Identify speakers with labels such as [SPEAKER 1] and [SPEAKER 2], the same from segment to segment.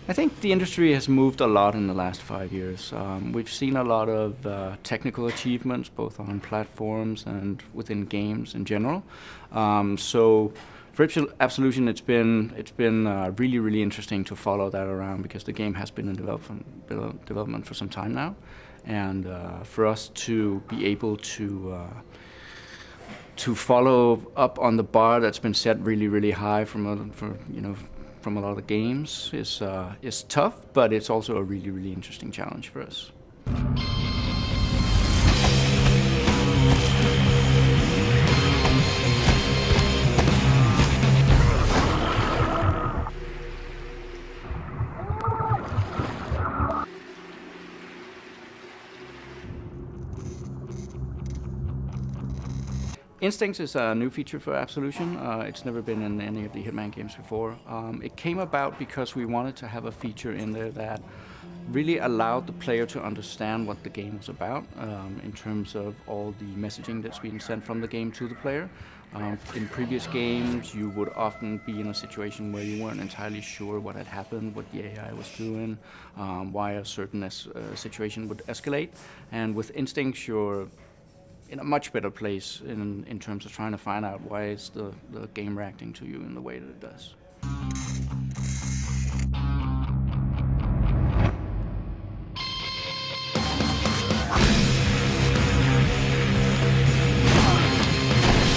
[SPEAKER 1] I think the industry has moved a lot in the last 5 years. We've seen a lot of technical achievements, both on platforms and within games in general. So for Absolution, it's been really interesting to follow that around, because the game has been in development for some time now, and for us to be able to follow up on the bar that's been set really high from a lot of games is tough, but it's also a really interesting challenge for us. Instincts is a new feature for Absolution. It's never been in any of the Hitman games before. It came about because we wanted to have a feature in there that really allowed the player to understand what the game was about, in terms of all the messaging that's being sent from the game to the player. In previous games, you would often be in a situation where you weren't entirely sure what had happened, what the AI was doing, why a certain situation would escalate. And with Instincts, you're in a much better place in terms of trying to find out why is the game reacting to you in the way that it does.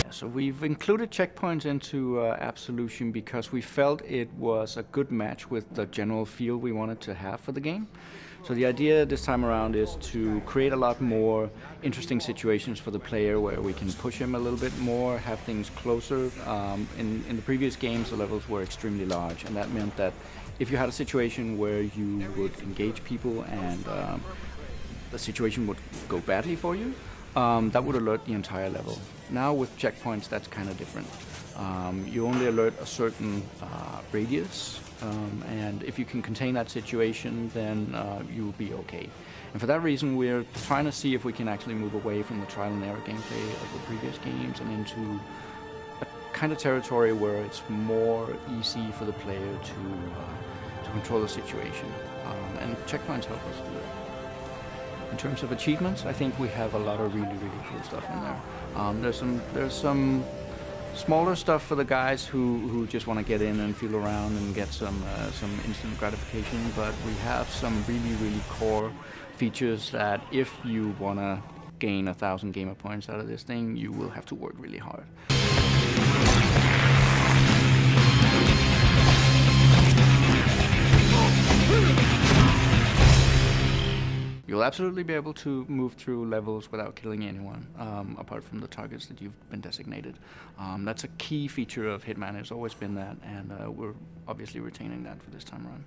[SPEAKER 1] So we've included checkpoints into Absolution because we felt it was a good match with the general feel we wanted to have for the game. So the idea this time around is to create a lot more interesting situations for the player where we can push him a little bit more, have things closer. In the previous games, the levels were extremely large, and that meant that if you had a situation where you would engage people and the situation would go badly for you, that would alert the entire level. Now with checkpoints, that's kind of different. You only alert a certain radius, and if you can contain that situation, then you'll be okay. And for that reason, we're trying to see if we can actually move away from the trial and error gameplay of the previous games and into a kind of territory where it's more easy for the player to control the situation. And checkpoints help us do that. In terms of achievements, I think we have a lot of really cool stuff in there. There's some smaller stuff for the guys who just want to get in and feel around and get some instant gratification, but we have some really core features that if you want to gain 1,000 gamer points out of this thing, you will have to work really hard. You'll absolutely be able to move through levels without killing anyone, apart from the targets that you've been designated. That's a key feature of Hitman, has always been that, and we're obviously retaining that for this time around.